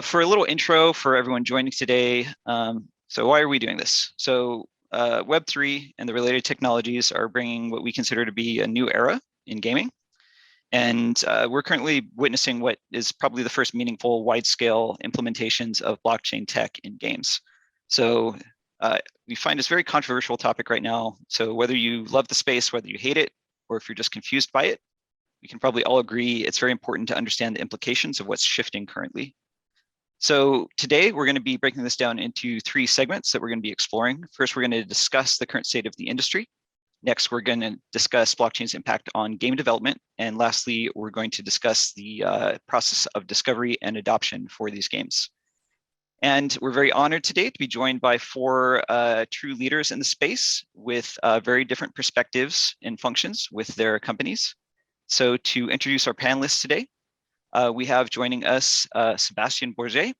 For a little intro for everyone joining today, so why are we doing this? So Web3 and the related technologies are bringing what we consider to be a new era in gaming. And we're currently witnessing what is probably the first meaningful wide-scale implementations of blockchain tech in games. So we find this very controversial topic right now. So whether you love the space, whether you hate it, or if you're just confused by it, we can probably all agree it's very important to understand the implications of what's shifting currently. So today we're going to be breaking this down into three segments that we're going to be exploring. First, we're going to discuss the current state of the industry. Next, we're going to discuss blockchain's impact on game development. And lastly, we're going to discuss the process of discovery and adoption for these games. And we're very honored today to be joined by four true leaders in the space with very different perspectives and functions with their companies. So to introduce our panelists today, we have joining us Sebastian Broget.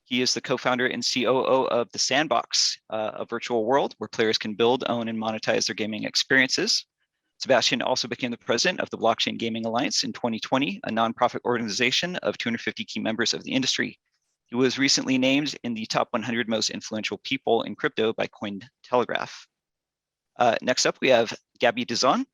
He is the co-founder and COO of the SandBox, a virtual world where players can build, own, and monetize their gaming experiences. Sebastian also became the president of the Blockchain Gaming Alliance in 2020, a nonprofit organization of 250 key members of the industry. He was recently named in the top 100 most influential people in crypto by Cointelegraph. Next up, we have Gabby Dizon.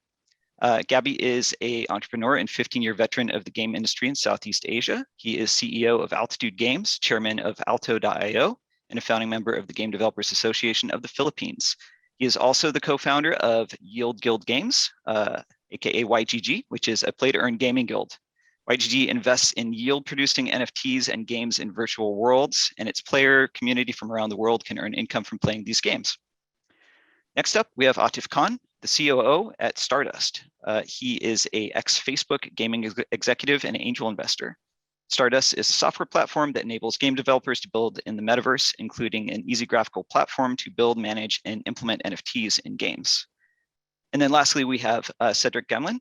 Gabby is an entrepreneur and 15-year veteran of the game industry in Southeast Asia. He is CEO of Altitude Games, chairman of Alto.io, and a founding member of the Game Developers Association of the Philippines. He is also the co-founder of Yield Guild Games, aka YGG, which is a play-to-earn gaming guild. YGG invests in yield-producing NFTs and games in virtual worlds, and its player community from around the world can earn income from playing these games. Next up, we have Atif Khan, the COO at Stardust. He is an ex-Facebook gaming executive and angel investor. Stardust is a software platform that enables game developers to build in the metaverse, including an easy graphical platform to build, manage, and implement NFTs in games. And then lastly, we have Cedrick Gamelin,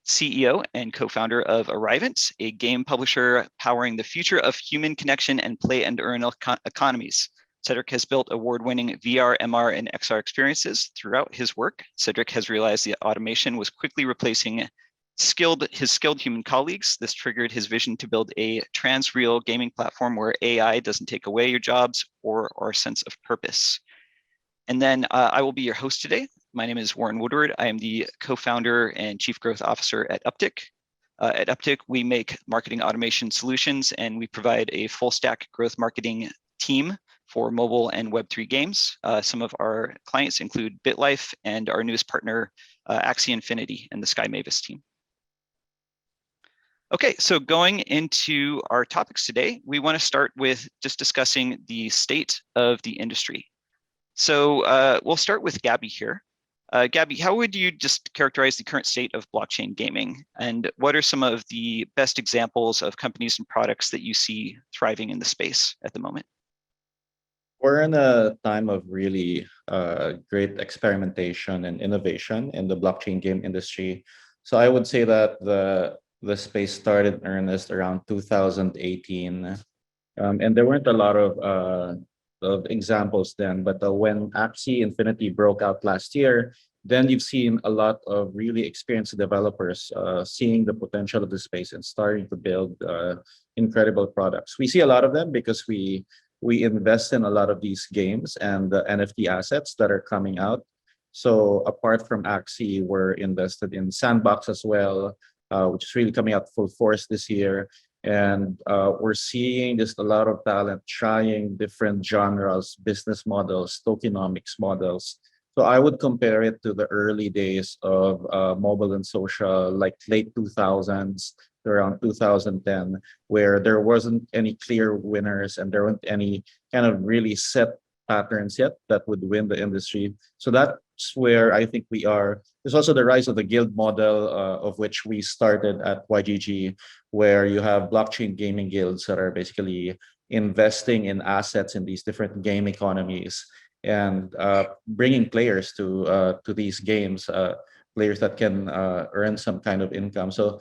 CEO and co-founder of Arrivant, a game publisher powering the future of human connection and play and earn economies. Cedrick has built award-winning VR, MR, and XR experiences. Throughout his work, Cedrick has realized that automation was quickly replacing his skilled human colleagues. This triggered his vision to build a trans-real gaming platform where AI doesn't take away your jobs or our sense of purpose. And then I will be your host today. My name is Warren Woodward. I am the co-founder and chief growth officer at Uptick. At Uptick, we make marketing automation solutions, and we provide a full-stack growth marketing team for mobile and Web3 games. Some of our clients include BitLife and our newest partner, Axie Infinity and the Sky Mavis team. Okay, so going into our topics today, we want to start with just discussing the state of the industry. So we'll start with Gabby here. Gabby, how would you just characterize the current state of blockchain gaming? And what are some of the best examples of companies and products that you see thriving in the space at the moment? We're in a time of really great experimentation and innovation in the blockchain game industry. So I would say that the space started in earnest around 2018, and there weren't a lot of examples then. But when Axie Infinity broke out last year, then you've seen a lot of really experienced developers seeing the potential of the space and starting to build incredible products. We see a lot of them because we invest in a lot of these games and the NFT assets that are coming out. So apart from Axie, we're invested in SandBox as well, which is really coming out full force this year. And we're seeing just a lot of talent trying different genres, business models, tokenomics models. So I would compare it to the early days of mobile and social, like late 2000s, around 2010, where there wasn't any clear winners and there weren't any kind of really set patterns yet that would win the industry. So that's where I think we are. There's also the rise of the guild model, of which we started at YGG, where you have blockchain gaming guilds that are basically investing in assets in these different game economies and bringing players to these games, players that can earn some kind of income. So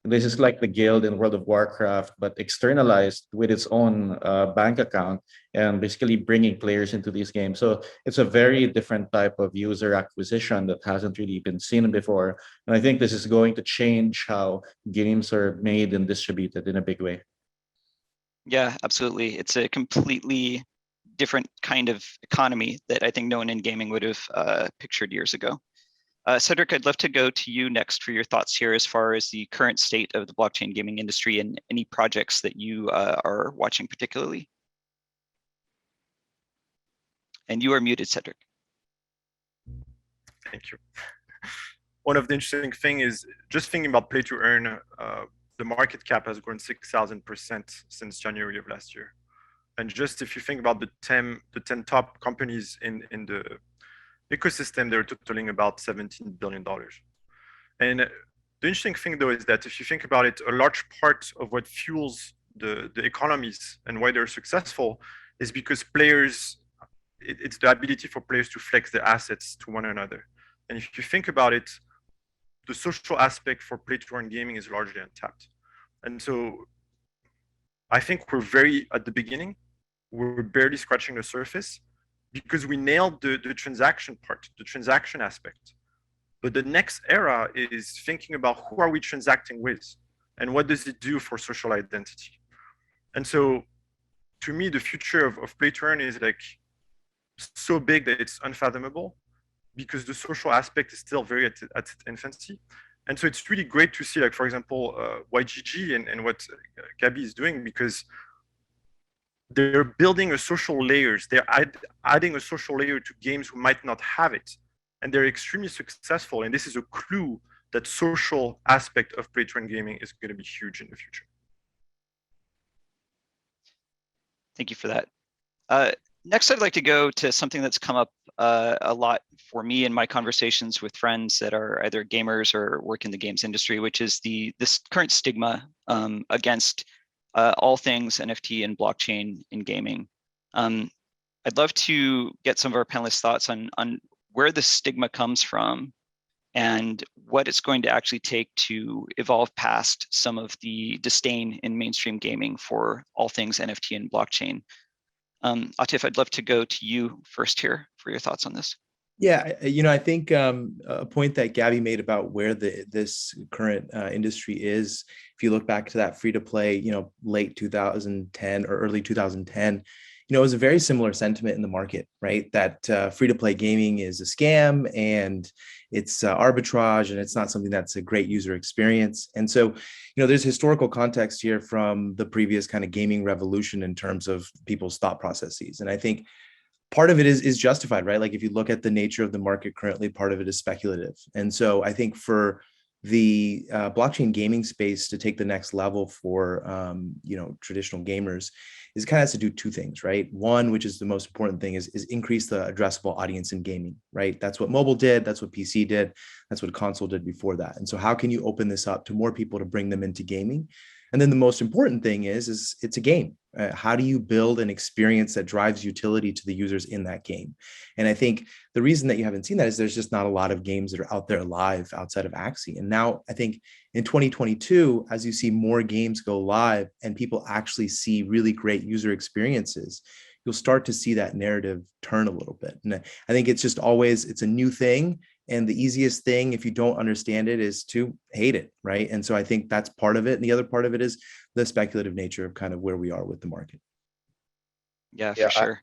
this is like the guild in World of Warcraft, but externalized with its own bank account and basically bringing players into these games. So it's a very different type of user acquisition that hasn't really been seen before. And I think this is going to change how games are made and distributed in a big way. Yeah, absolutely. It's a completely different kind of economy that I think no one in gaming would have pictured years ago. Cedric, I'd love to go to you next for your thoughts here as far as the current state of the blockchain gaming industry and any projects that you are watching particularly. And you are muted, Cedric. Thank you. One of the interesting thing is just thinking about play to earn. The market cap has grown 6,000% since January of last year. And just if you think about the 10 top companies in the ecosystem, they're totaling about $17 billion. And the interesting thing though is that if you think about it, a large part of what fuels the economies and why they're successful is because players, it's the ability for players to flex their assets to one another. And if you think about it, the social aspect for play to earn gaming is largely untapped. And so I think we're very at the beginning, we're barely scratching the surface because we nailed the transaction part, the transaction aspect. But the next era is thinking about who are we transacting with and what does it do for social identity. And so to me, the future of play to earn is like so big that it's unfathomable because the social aspect is still very at its infancy. And so it's really great to see, like, for example, YGG and what Gabby is doing, because they're building a social layers. They're adding a social layer to games who might not have it. And they're extremely successful. And this is a clue that social aspect of play to earn gaming is going to be huge in the future. Thank you for that. Next, I'd like to go to something that's come up a lot for me in my conversations with friends that are either gamers or work in the games industry, which is this current stigma against all things NFT and blockchain in gaming. I'd love to get some of our panelists' thoughts on where the stigma comes from and what it's going to actually take to evolve past some of the disdain in mainstream gaming for all things NFT and blockchain. Atif, I'd love to go to you first here for your thoughts on this. Yeah, I think a point that Gabby made about where this current industry is, if you look back to that free-to-play, late 2010 or early 2010, it was a very similar sentiment in the market, right? That free-to-play gaming is a scam and it's arbitrage and it's not something that's a great user experience. And so, there's historical context here from the previous kind of gaming revolution in terms of people's thought processes. And I think part of it is justified, right? Like if you look at the nature of the market currently, part of it is speculative. And so I think for the blockchain gaming space to take the next level for traditional gamers is kind of has to do two things, right? One, which is the most important thing, is increase the addressable audience in gaming, right? That's what mobile did, that's what PC did, that's what console did before that. And so how can you open this up to more people to bring them into gaming? And then the most important thing is it's a game. How do you build an experience that drives utility to the users in that game? And I think the reason that you haven't seen that is there's just not a lot of games that are out there live outside of Axie. And now I think in 2022, as you see more games go live and people actually see really great user experiences, you'll start to see that narrative turn a little bit. And I think it's just always, it's a new thing. And the easiest thing, if you don't understand it, is to hate it, right? And so I think that's part of it. And the other part of it is the speculative nature of kind of where we are with the market. Yeah, for sure.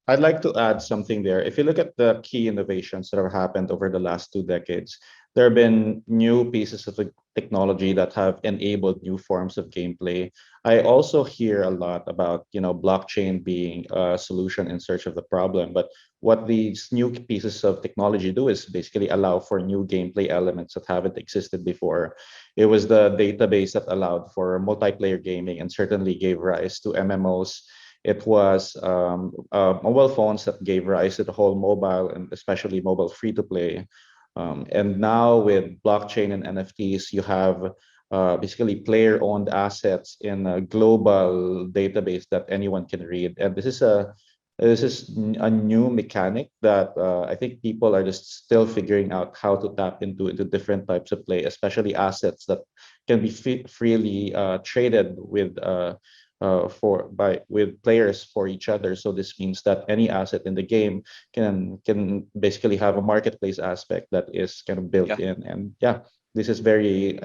I'd like to add something there. If you look at the key innovations that have happened over the last 2 decades, there have been new pieces of technology that have enabled new forms of gameplay. I also hear a lot about, blockchain being a solution in search of the problem. But what these new pieces of technology do is basically allow for new gameplay elements that haven't existed before. It was the database that allowed for multiplayer gaming and certainly gave rise to MMOs. It was mobile phones that gave rise to the whole mobile and especially mobile free-to-play. And now with blockchain and NFTs, you have basically player-owned assets in a global database that anyone can read. And this is a new mechanic that I think people are just still figuring out how to tap into different types of play, especially assets that can be freely traded with with players for each other. So this means that any asset in the game can basically have a marketplace aspect that is kind of built in. And this is very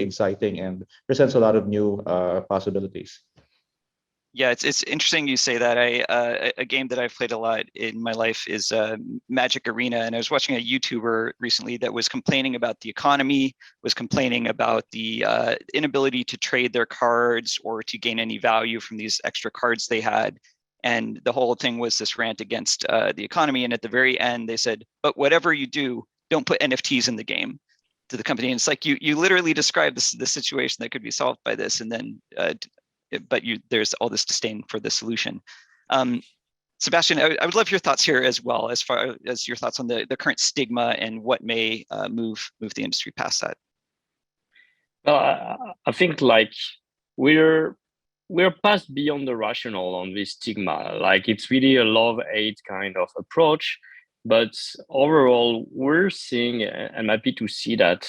exciting and presents a lot of new possibilities. Yeah, it's interesting you say that. A game that I've played a lot in my life is Magic Arena, and I was watching a YouTuber recently that was complaining about the economy, was complaining about the inability to trade their cards or to gain any value from these extra cards they had, and the whole thing was this rant against the economy. And at the very end, they said, "But whatever you do, don't put NFTs in the game." To the company, and it's like you literally described the situation that could be solved by this, and then but there's all this disdain for the solution. Sebastian, I would love your thoughts here as well, as far as your thoughts on the current stigma and what may move the industry past that. Well, I think like we're past beyond the rational on this stigma. Like it's really a love-hate kind of approach. But overall, we're seeing, I'm happy to see that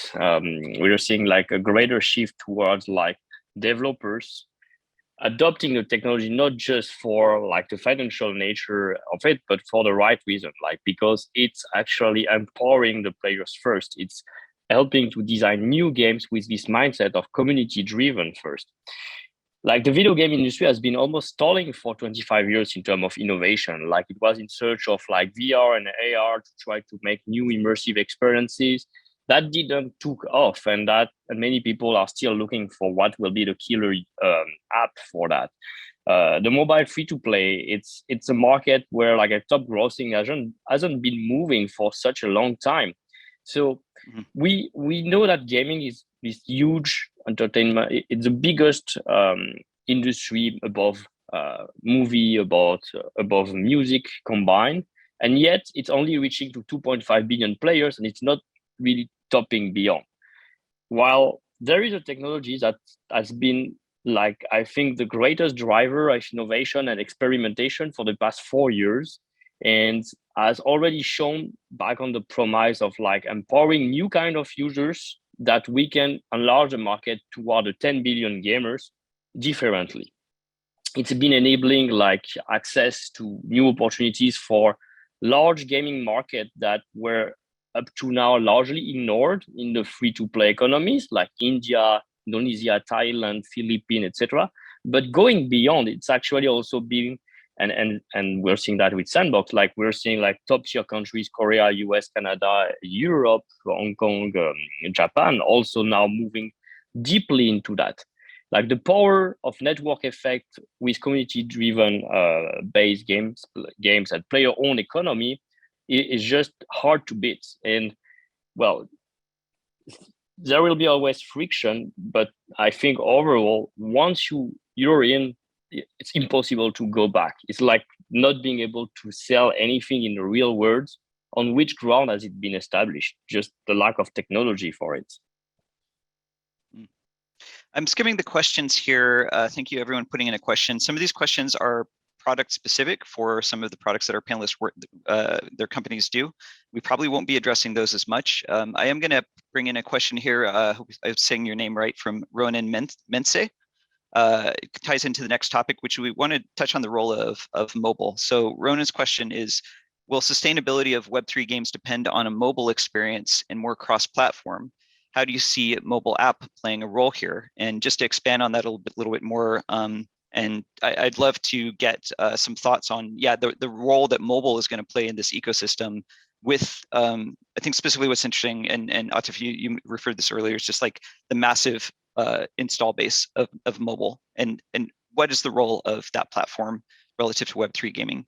we're seeing like a greater shift towards like developers adopting the technology, not just for like the financial nature of it, but for the right reason, like because it's actually empowering the players first. It's helping to design new games with this mindset of community driven first. Like the video game industry has been almost stalling for 25 years in terms of innovation. Like it was in search of like VR and AR to try to make new immersive experiences. That didn't took off, and many people are still looking for what will be the killer app for that. The mobile free to play, it's a market where like a top grossing hasn't been moving for such a long time. So we know that gaming is this huge entertainment. It's the biggest industry above movie, above music combined, and yet it's only reaching to 2.5 billion players, and it's not really topping beyond. While there is a technology that has been like, I think, the greatest driver of innovation and experimentation for the past 4 years, and has already shown back on the promise of like empowering new kind of users that we can enlarge the market toward the 10 billion gamers differently. It's been enabling like access to new opportunities for large gaming market that were up to now largely ignored in the free-to-play economies like India, Indonesia, Thailand, Philippines, etc. But going beyond, it's actually also being, and we're seeing that with SandBox, like we're seeing like top tier countries, Korea, US, Canada, Europe, Hong Kong, Japan, also now moving deeply into that. Like the power of network effect with community-driven based games and player-owned economy is just hard to beat. And well, there will be always friction, but I think overall, once you're in, it's impossible to go back. It's like not being able to sell anything in the real world. On which ground has it been established? Just the lack of technology for it. I'm skimming the questions here. Thank you, everyone, putting in a question. Some of these questions are product specific for some of the products that our panelists work, their companies do. We probably won't be addressing those as much. I am going to bring in a question here. Hope I'm saying your name right, from Ronan Mense. It ties into the next topic, which we want to touch on the role of mobile. So Ronan's question is, will sustainability of Web3 games depend on a mobile experience and more cross-platform? How do you see mobile app playing a role here? And just to expand on that a little bit more, and I'd love to get some thoughts on, the role that mobile is going to play in this ecosystem with, I think specifically what's interesting, and Atif, you referred to this earlier, is just like the massive install base of mobile, and what is the role of that platform relative to Web3 gaming?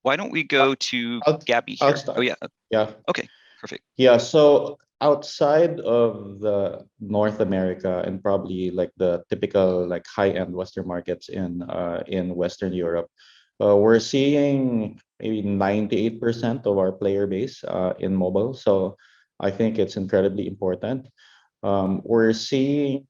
Why don't we go to Gabby here? Oh yeah. Yeah. Okay, perfect. Yeah, so outside of the North America and probably like the typical like high-end Western markets in Western Europe, we're seeing maybe 98% of our player base in mobile. So I think it's incredibly important. We're seeing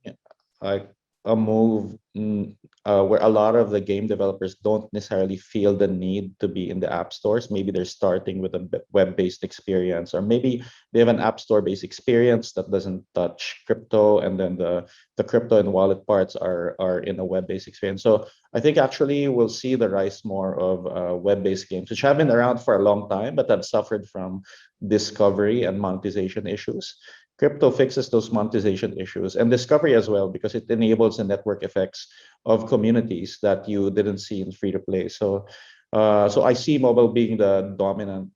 like a move where a lot of the game developers don't necessarily feel the need to be in the app stores. Maybe they're starting with a web-based experience, or maybe they have an app store-based experience that doesn't touch crypto, and then the crypto and wallet parts are in a web-based experience. So I think actually we'll see the rise more of web-based games, which have been around for a long time, but have suffered from discovery and monetization issues. crypto fixes those monetization issues and discovery as well, because it enables the network effects of communities that you didn't see in free to play. So I see mobile being the dominant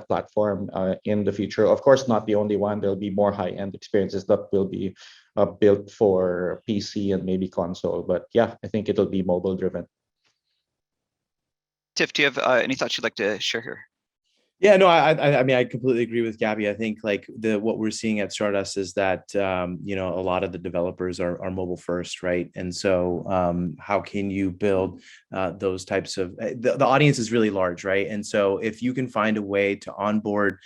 platform in the future. Of course, not the only one. There'll be more high-end experiences that will be built for PC and maybe console. But yeah, I think it'll be mobile driven. Tiff, do you have any thoughts you'd like to share here? Yeah, no, I mean, I completely agree with Gabby. I think like what we're seeing at Stardust is that you know, a lot of the developers are mobile first, right? And so how can you build those types of the audience is really large, right? And so if you can find a way to onboard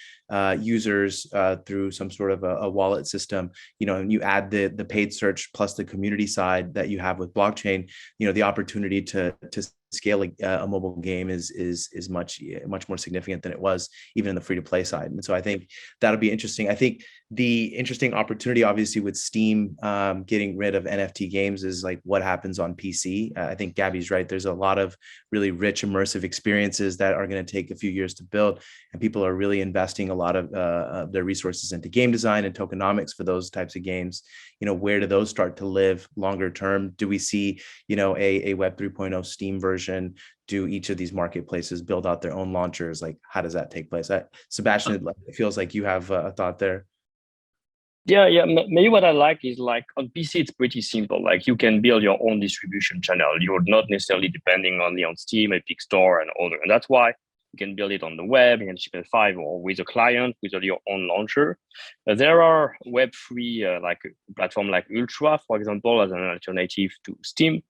users through some sort of a wallet system, you know, and you add the paid search plus the community side that you have with blockchain, you know, the opportunity to scale a mobile game is much more significant than it was even in the free to play side. And so I think that'll be interesting. I think the interesting opportunity, obviously, with Steam getting rid of NFT games is like what happens on PC. I think Gabby's right. There's a lot of really rich immersive experiences that are going to take a few years to build, and people are really investing a lot of their resources into game design and tokenomics for those types of games. You know, where do those start to live longer term? Do we see, you know, a Web 3.0 Steam version? Do each of these marketplaces build out their own launchers? Like, how does that take place? Sebastian, it feels like you have a thought there. Yeah. Maybe what I like is like on PC, it's pretty simple. Like you can build your own distribution channel. You're not necessarily depending only on Steam, Epic Store, and other. And that's why you can build it on the web, in HTML5, or with a client, with your own launcher. There are Web3, like a platform like Ultra, for example, as an alternative to Steam.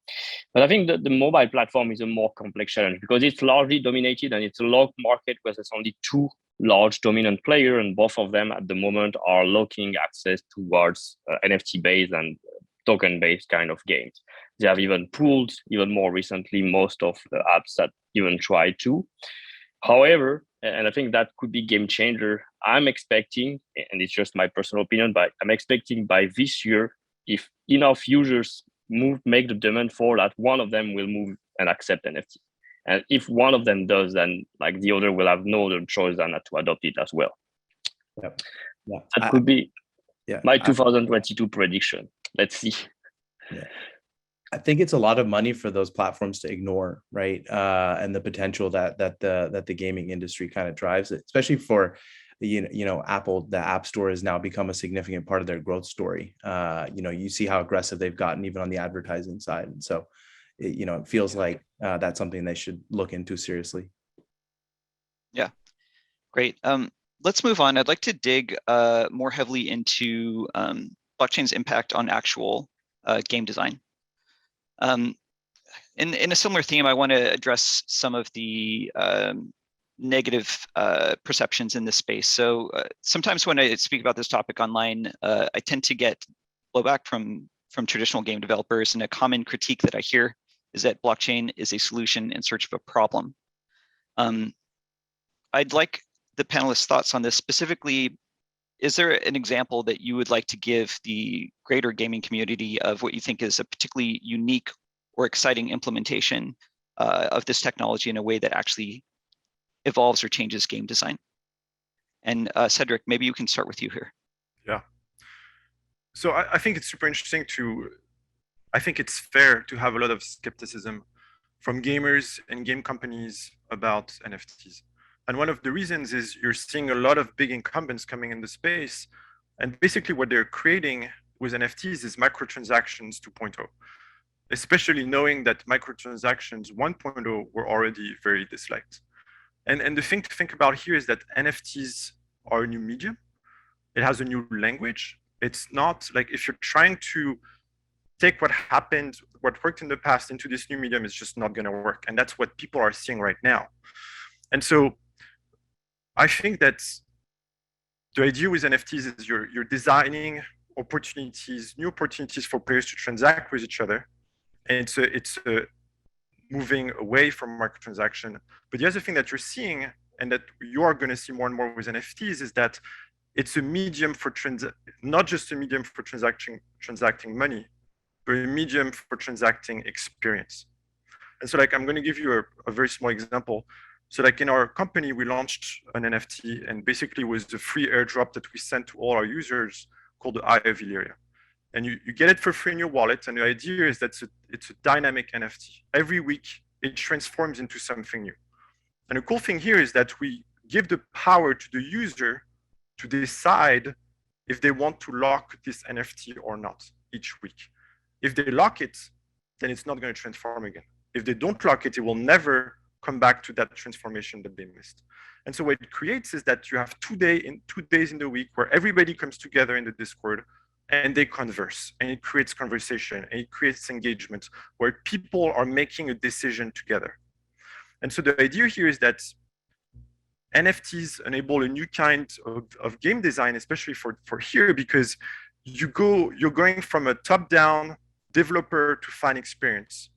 But I think that the mobile platform is a more complex challenge because it's largely dominated, and it's a locked market where there's only two large dominant player, and both of them at the moment are locking access towards NFT-based and token-based kind of games. They have even pulled, even more recently, most of the apps that even try to. However, and I think that could be game changer, I'm expecting, and it's just my personal opinion, but I'm expecting by this year, if enough users make the demand for that, one of them will move and accept NFT. And if one of them does, then like the other will have no other choice than to adopt it as well. Yep. Yeah. That could be my 2022 prediction. Let's see. Yeah. I think it's a lot of money for those platforms to ignore, right? And the potential that the gaming industry kind of drives it, especially for you know Apple. The App Store has now become a significant part of their growth story. You know, you see how aggressive they've gotten even on the advertising side, and so you know, it feels like that's something they should look into seriously. Yeah, great. Let's move on. I'd like to dig more heavily into blockchain's impact on actual game design. In a similar theme, I want to address some of the negative perceptions in this space. So sometimes when I speak about this topic online, I tend to get blowback from traditional game developers, and a common critique that I hear is that blockchain is a solution in search of a problem. I'd like the panelists' thoughts on this. Specifically, is there an example that you would like to give the greater gaming community of what you think is a particularly unique or exciting implementation of this technology in a way that actually evolves or changes game design? And Cedric, maybe you can start with you here. Yeah. So I think it's super interesting I think it's fair to have a lot of skepticism from gamers and game companies about NFTs. And one of the reasons is you're seeing a lot of big incumbents coming in the space. And basically what they're creating with NFTs is microtransactions 2.0, especially knowing that microtransactions 1.0 were already very disliked. And the thing to think about here is that NFTs are a new medium. It has a new language. It's not like if you're trying to take what happened, what worked in the past into this new medium, is just not going to work. And that's what people are seeing right now. And so I think that the idea with NFTs is you're designing opportunities, new opportunities for players to transact with each other. And it's moving away from microtransaction. But the other thing that you're seeing, and that you are going to see more and more with NFTs, is that it's a medium for not just a medium for transacting money, but a medium for transacting experience. And so like, I'm going to give you a very small example. So like in our company, we launched an NFT, and basically was the free airdrop that we sent to all our users called the Eye of Illyria. And you get it for free in your wallet. And the idea is that it's a dynamic NFT. Every week, it transforms into something new. And the cool thing here is that we give the power to the user to decide if they want to lock this NFT or not each week. If they lock it, then it's not going to transform again. If they don't lock it, it will never come back to that transformation that they missed. And so what it creates is that you have 2 days in the week where everybody comes together in the Discord and they converse, and it creates conversation, and it creates engagement where people are making a decision together. And so the idea here is that NFTs enable a new kind of game design, especially for here, because you're going from a top-down developer to fan experience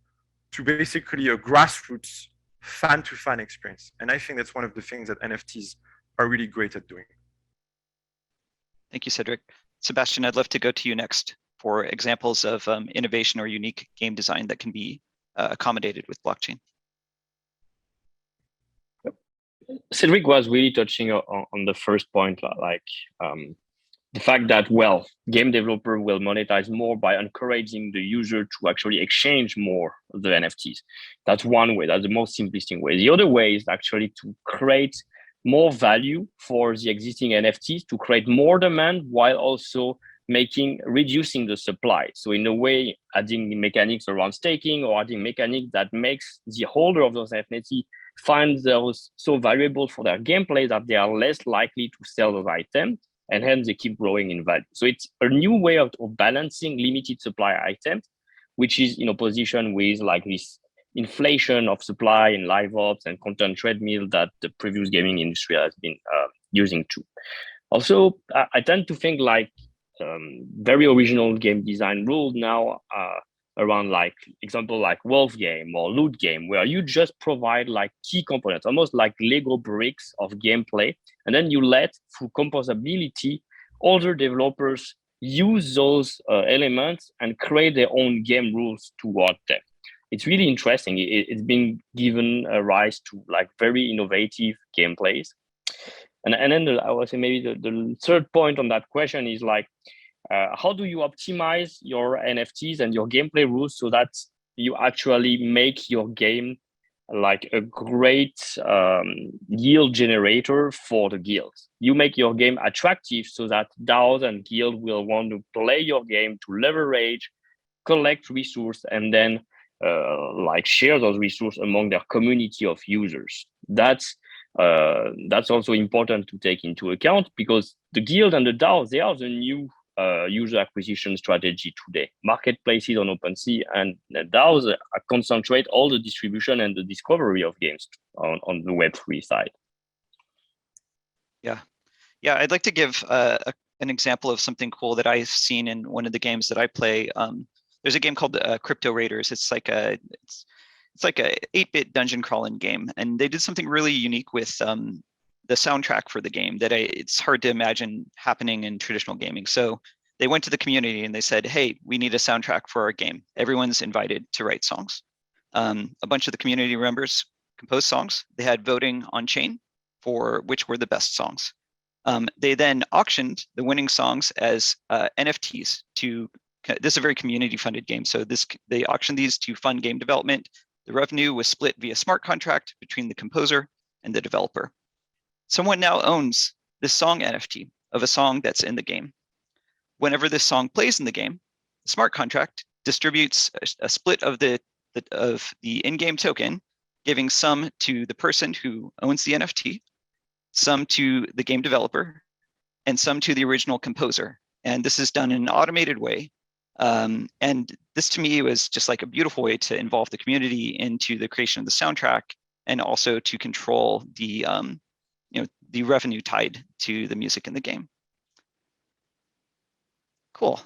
to basically a grassroots fan-to-fan experience. And I think that's one of the things that NFTs are really great at doing. Thank you, Cedric. Sebastian, I'd love to go to you next for examples of innovation or unique game design that can be accommodated with blockchain. Cedric was really touching on the first point, like the fact that, well, game developer will monetize more by encouraging the user to actually exchange more of the NFTs. That's one way, that's the most simplistic way. The other way is actually to create more value for the existing NFTs, to create more demand while also reducing the supply. So in a way, adding mechanics around staking or adding mechanics that makes the holder of those NFTs find those so valuable for their gameplay that they are less likely to sell those items, and hence they keep growing in value. So it's a new way of balancing limited supply items, which is in opposition with like this inflation of supply in live ops and content treadmill that the previous gaming industry has been using too. Also, I tend to think like very original game design rules now around like example like wolf game or loot game, where you just provide like key components, almost like Lego bricks of gameplay, and then you let through composability other developers use those elements and create their own game rules toward them. It's really interesting. It's been given a rise to like very innovative gameplays. And then I would say maybe the third point on that question is like, how do you optimize your NFTs and your gameplay rules so that you actually make your game like a great yield generator for the guilds? You make your game attractive so that DAOs and guilds will want to play your game to leverage, collect resources, and then like share those resources among their community of users. That's also important to take into account, because the guild and the DAO, they are the new user acquisition strategy today. Marketplaces on OpenSea and DAOs concentrate all the distribution and the discovery of games on the Web3 side. Yeah, I'd like to give an example of something cool that I've seen in one of the games that I play. There's a game called Crypto Raiders. It's like a 8-bit dungeon crawling game, and they did something really unique with the soundtrack for the game that it's hard to imagine happening in traditional gaming. So they went to the community and they said, hey, we need a soundtrack for our game. Everyone's invited to write songs. A bunch of the community members composed songs. They had voting on chain for which were the best songs. They then auctioned the winning songs as NFTs to, this is a very community funded game. So they auctioned these to fund game development. The revenue was split via smart contract between the composer and the developer. Someone now owns this song NFT of a song that's in the game. Whenever this song plays in the game, the smart contract distributes a split of the in-game token, giving some to the person who owns the NFT, some to the game developer, and some to the original composer. And this is done in an automated way. And this to me was just like a beautiful way to involve the community into the creation of the soundtrack, and also to control the the revenue tied to the music in the game. Cool.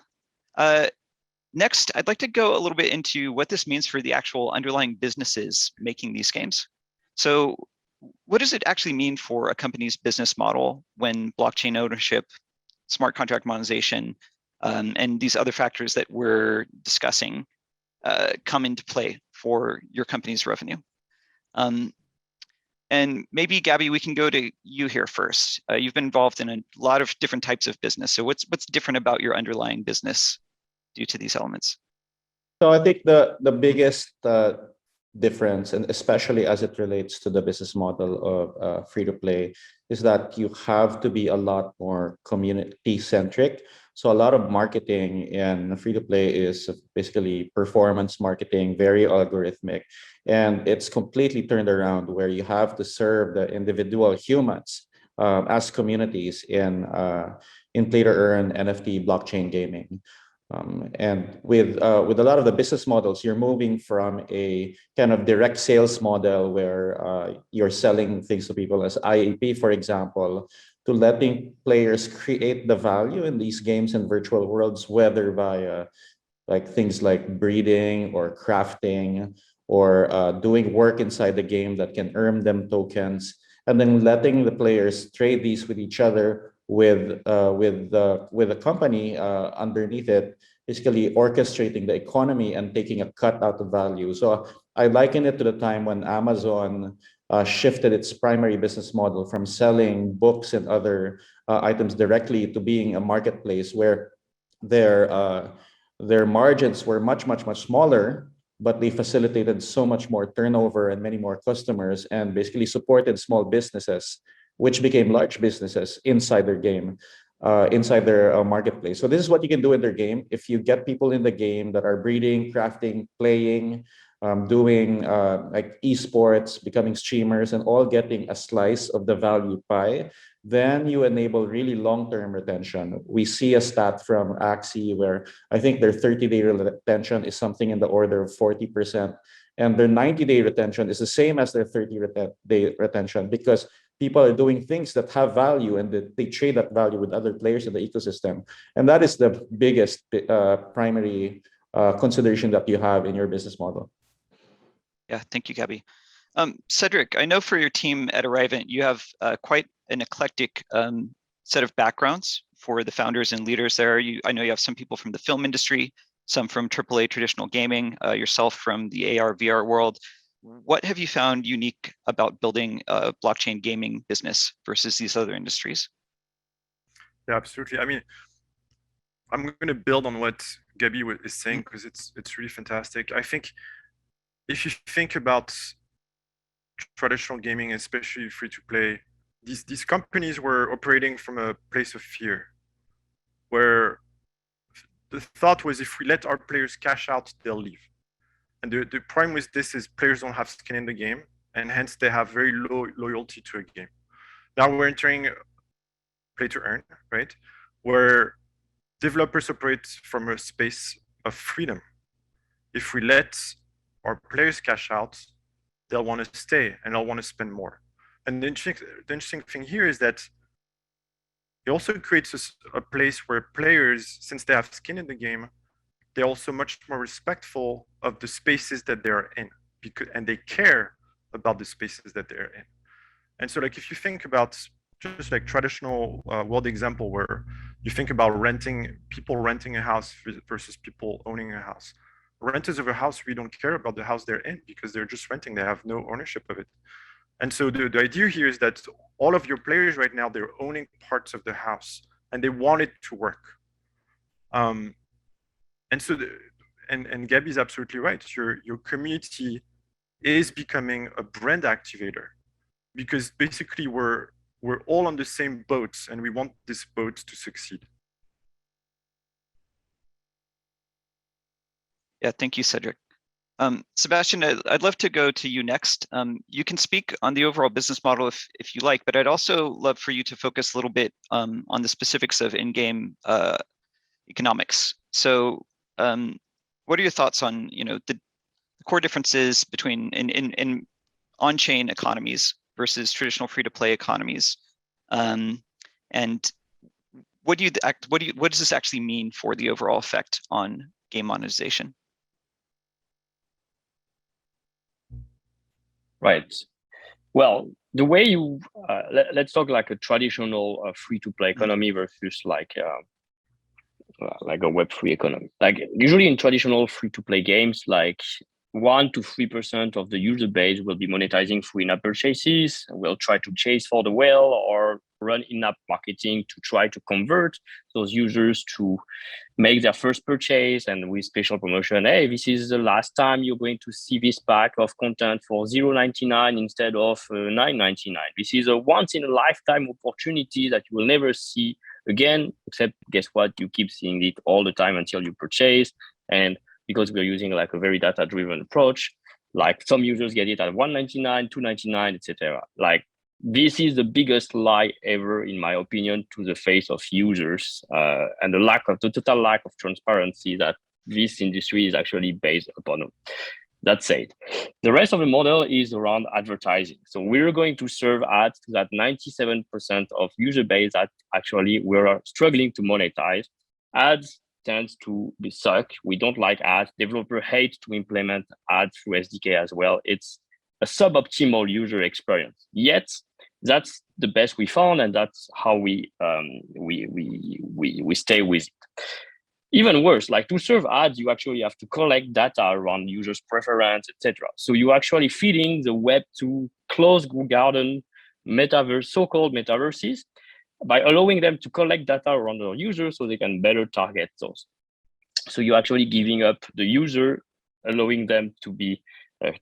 Next, I'd like to go a little bit into what this means for the actual underlying businesses making these games. So what does it actually mean for a company's business model when blockchain ownership, smart contract monetization, and these other factors that we're discussing come into play for your company's revenue? And maybe Gabby, we can go to you here first. You've been involved in a lot of different types of business. So what's different about your underlying business due to these elements? So I think the biggest difference, and especially as it relates to the business model of free to play, is that you have to be a lot more community centric. So a lot of marketing in free to play is basically performance marketing, very algorithmic, and it's completely turned around where you have to serve the individual humans as communities in play to earn NFT blockchain gaming. And with a lot of the business models, you're moving from a kind of direct sales model where you're selling things to people as IAP, for example, to letting players create the value in these games and virtual worlds, whether via like things like breeding or crafting or doing work inside the game that can earn them tokens, and then letting the players trade these with each other with a company underneath it, basically orchestrating the economy and taking a cut out of value. So I liken it to the time when Amazon shifted its primary business model from selling books and other items directly to being a marketplace where their their margins were much smaller, but they facilitated so much more turnover and many more customers, and basically supported small businesses, which became large businesses inside their game, inside their marketplace. So this is what you can do in their game. If you get people in the game that are breeding, crafting, playing, doing like esports, becoming streamers, and all getting a slice of the value pie, then you enable really long-term retention. We see a stat from Axie where I think their 30-day retention is something in the order of 40%, and their 90-day retention is the same as their 30-day retention, because people are doing things that have value and that they trade that value with other players in the ecosystem. And that is the biggest primary consideration that you have in your business model. Yeah, thank you, Gabby. Cedrick, I know for your team at Arrivant, you have quite an eclectic set of backgrounds for the founders and leaders there. I know you have some people from the film industry, some from AAA traditional gaming, yourself from the AR, VR world. What have you found unique about building a blockchain gaming business versus these other industries? Yeah, absolutely. I mean, I'm going to build on what Gabby is saying because it's really fantastic. I think if you think about traditional gaming, especially free to play, these companies were operating from a place of fear, where the thought was if we let our players cash out, they'll leave. And the problem with this is players don't have skin in the game, and hence they have very low loyalty to a game. Now we're entering play to earn, right? Where developers operate from a space of freedom. If we let our players cash out, they'll want to stay and they'll want to spend more. And the interesting thing here is that it also creates a place where players, since they have skin in the game, they're also much more respectful of the spaces that they're in, and they care about the spaces that they're in. And so, like, if you think about just like traditional world example where you think about people renting a house versus people owning a house. Renters of a house, we don't care about the house they're in because they're just renting, they have no ownership of it. And so the idea here is that all of your players right now, they're owning parts of the house and they want it to work. And so, and Gabby's absolutely right. Your community is becoming a brand activator because basically we're all on the same boats and we want this boat to succeed. Yeah, thank you, Cedrick. Sebastian, I'd love to go to you next. You can speak on the overall business model if you like, but I'd also love for you to focus a little bit on the specifics of in-game economics. So what are your thoughts on the core differences between in on-chain economies versus traditional free-to-play economies? And what does this actually mean for the overall effect on game monetization? Right. Well, the way you let's talk like a traditional free-to-play economy versus like a Web3 economy. Like usually in traditional free-to-play games, like 1 to 3% of the user base will be monetizing through in-app purchases. We'll try to chase for the whale or run in-app marketing to try to convert those users to make their first purchase, and with special promotion. Hey, this is the last time you're going to see this pack of content for $0.99 instead of $9.99. This is a once in a lifetime opportunity that you will never see again, except guess what? You keep seeing it all the time until you purchase. And because we're using like a very data-driven approach, like some users get it at $1.99, $2.99, etc. Like this is the biggest lie ever, in my opinion, to the face of users, and the total lack of transparency that this industry is actually based upon. That said, the rest of the model is around advertising. So we're going to serve ads to that 97% of user base that actually we're struggling to monetize. Ads tends to be suck. We don't like ads. Developers hate to implement ads through SDK as well. It's a suboptimal user experience. Yet that's the best we found, and that's how we stay with it. Even worse, like to serve ads, you actually have to collect data around users' preference, etc. So you actually feeding the Web2 closed garden metaverse, so-called metaverses, by allowing them to collect data around their users so they can better target those. So you're actually giving up the user, allowing them to be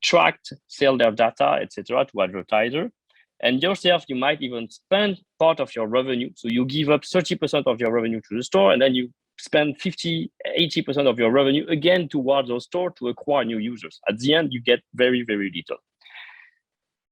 tracked, sell their data, etc. to advertiser. And yourself, you might even spend part of your revenue. So you give up 30% of your revenue to the store, and then you spend 50, 80% of your revenue again towards those stores to acquire new users. At the end, you get very, very little.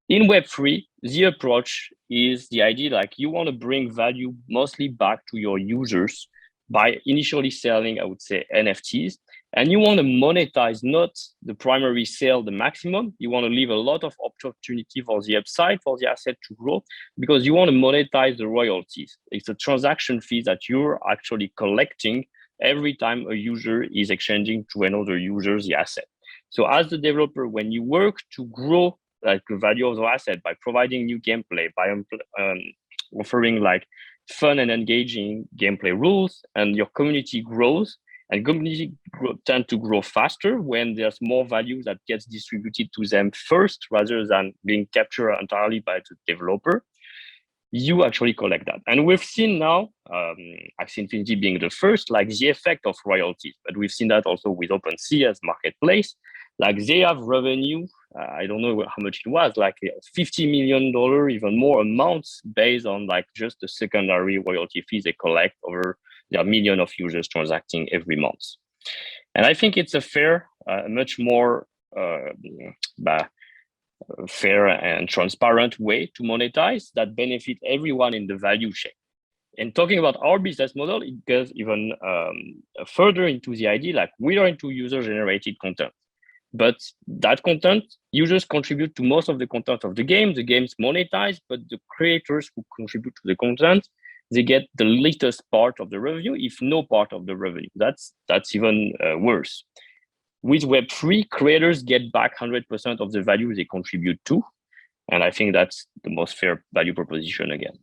In Web3, the approach is the idea like you want to bring value mostly back to your users by initially selling, I would say, NFTs. And you want to monetize not the primary sale, the maximum. You want to leave a lot of opportunity for the upside, for the asset to grow, because you want to monetize the royalties. It's a transaction fee that you're actually collecting every time a user is exchanging to another user the asset. So as the developer, when you work to grow like the value of the asset by providing new gameplay, by offering like fun and engaging gameplay rules, and your community grows, and community tend to grow faster when there's more value that gets distributed to them first, rather than being captured entirely by the developer. You actually collect that. And we've seen now, Axie Infinity being the first, like the effect of royalties, but we've seen that also with OpenSea as marketplace. Like they have revenue, I don't know how much it was, like $50 million, even more amounts based on like just the secondary royalty fees they collect over their million of users transacting every month. And I think it's a fair, much more fair and transparent way to monetize that benefit everyone in the value chain. And talking about our business model, it goes even further into the idea like we are into user-generated content. But that content, users contribute to most of the content of the game. The game's monetized, but the creators who contribute to the content, they get the latest part of the revenue, if no part of the revenue. That's even worse. With Web3, creators get back 100% of the value they contribute to. And I think that's the most fair value proposition again.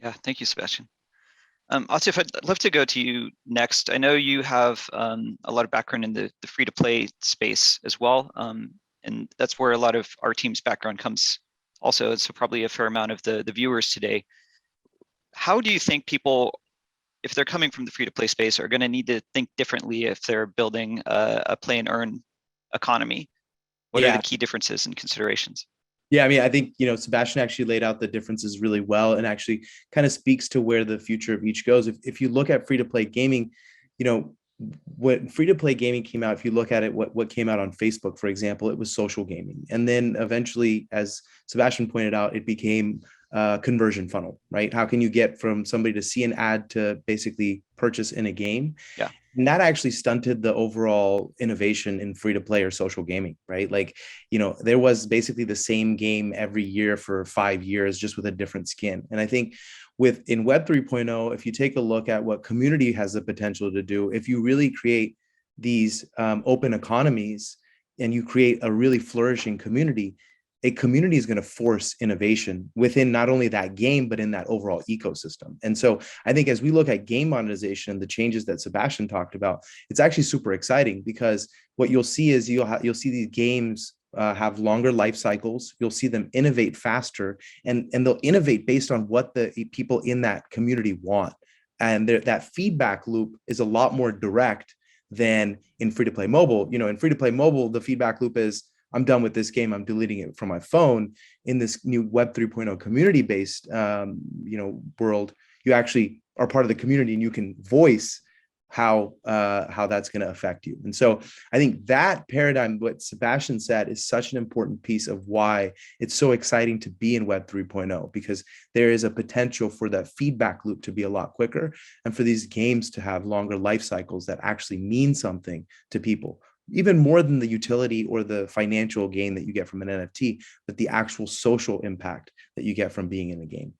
Yeah, thank you, Sebastian. Atif, I'd love to go to you next. I know you have a lot of background in the free-to-play space as well, and that's where a lot of our team's background comes also, so probably a fair amount of the viewers today. How do you think people, if they're coming from the free-to-play space, are going to need to think differently if they're building a play and earn economy? What are the key differences and considerations? Yeah, I mean, I think, Sebastian actually laid out the differences really well and actually kind of speaks to where the future of each goes. If you look at free-to-play gaming, when free-to-play gaming came out, if you look at it, what came out on Facebook, for example, it was social gaming. And then eventually, as Sebastian pointed out, it became a conversion funnel, right? How can you get from somebody to see an ad to basically purchase in a game? Yeah. And that actually stunted the overall innovation in free-to-play or social gaming, right? Like, there was basically the same game every year for 5 years, just with a different skin. And I think in Web 3.0, if you take a look at what community has the potential to do, if you really create these open economies and you create a really flourishing community, a community is going to force innovation within not only that game, but in that overall ecosystem. And so I think as we look at game monetization and the changes that Sebastian talked about, it's actually super exciting, because what you'll see is you'll see these games have longer life cycles. You'll see them innovate faster, and they'll innovate based on what the people in that community want. And that feedback loop is a lot more direct than in free-to-play mobile. You know, in free-to-play mobile, the feedback loop is, I'm done with this game, I'm deleting it from my phone. In this new Web 3.0 community-based world, you actually are part of the community and you can voice how that's going to affect you. And so I think that paradigm, what Sebastian said, is such an important piece of why it's so exciting to be in Web 3.0, because there is a potential for that feedback loop to be a lot quicker, and for these games to have longer life cycles that actually mean something to people, even more than the utility or the financial gain that you get from an NFT, but the actual social impact that you get from being in the game.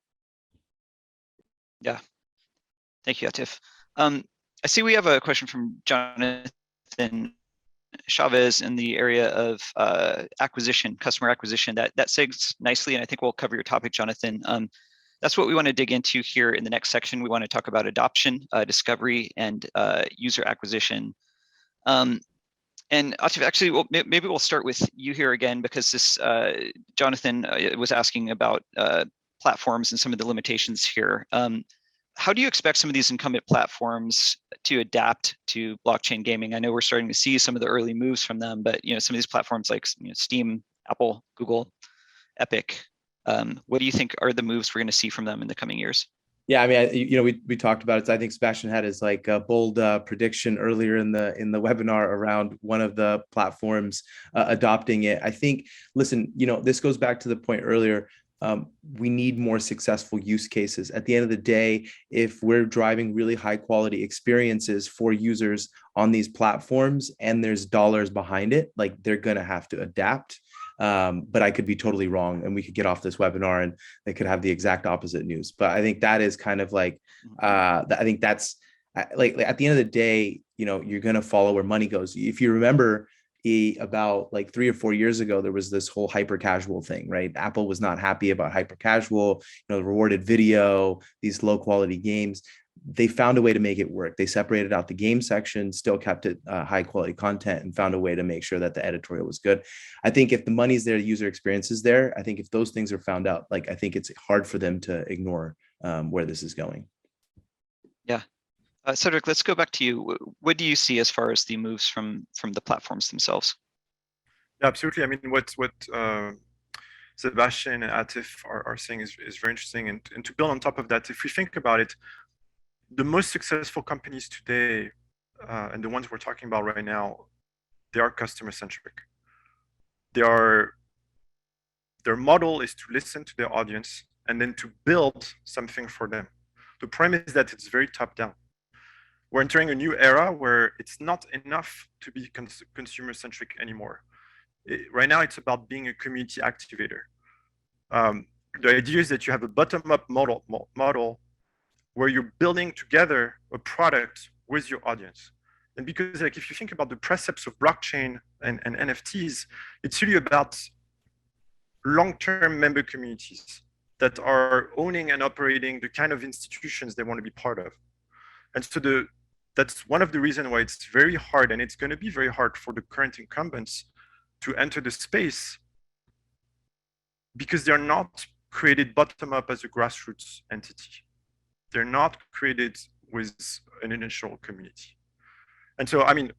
Yeah. Thank you, Atif. I see we have a question from Jonathan Chavez in the area of customer acquisition. That segues nicely, and I think we'll cover your topic, Jonathan. That's what we want to dig into here in the next section. We want to talk about adoption, discovery, and user acquisition. And Atif, actually, maybe we'll start with you here again, because this Jonathan was asking about platforms and some of the limitations here. How do you expect some of these incumbent platforms to adapt to blockchain gaming? I know we're starting to see some of the early moves from them, but some of these platforms like Steam, Apple, Google, Epic, what do you think are the moves we're going to see from them in the coming years? Yeah, I mean, we talked about it. I think Sebastian had his bold prediction earlier in the webinar around one of the platforms adopting it. I think, listen, this goes back to the point earlier. We need more successful use cases. At the end of the day, if we're driving really high quality experiences for users on these platforms and there's dollars behind it, like, they're going to have to adapt. But I could be totally wrong, and we could get off this webinar and they could have the exact opposite news. But I think that is kind of like, I think that's like at the end of the day, you're going to follow where money goes. If you remember, about like 3 or 4 years ago, there was this whole hyper casual thing, right? Apple was not happy about hyper casual, the rewarded video, these low quality games. They found a way to make it work. They separated out the game section, still kept it high quality content, and found a way to make sure that the editorial was good. I think if the money's there, the user experience is there. I think if those things are found out, like, I think it's hard for them to ignore where this is going. Yeah. Cedrick, let's go back to you. What do you see as far as the moves from the platforms themselves? Yeah, absolutely. I mean, what Sebastian and Atif are saying is very interesting. And to build on top of that, if we think about it, the most successful companies today, and the ones we're talking about right now, they are customer centric. Their model is to listen to their audience and then to build something for them. The problem is that it's very top down. We're entering a new era where it's not enough to be consumer centric anymore. Right now, it's about being a community activator. The idea is that you have a bottom-up model where you're building together a product with your audience. And because, like, if you think about the precepts of blockchain and NFTs, it's really about long-term member communities that are owning and operating the kind of institutions they want to be part of. And so that's one of the reasons why it's very hard, and it's going to be very hard for the current incumbents to enter the space, because they're not created bottom-up as a grassroots entity. They're not created with an initial community. And so, I mean,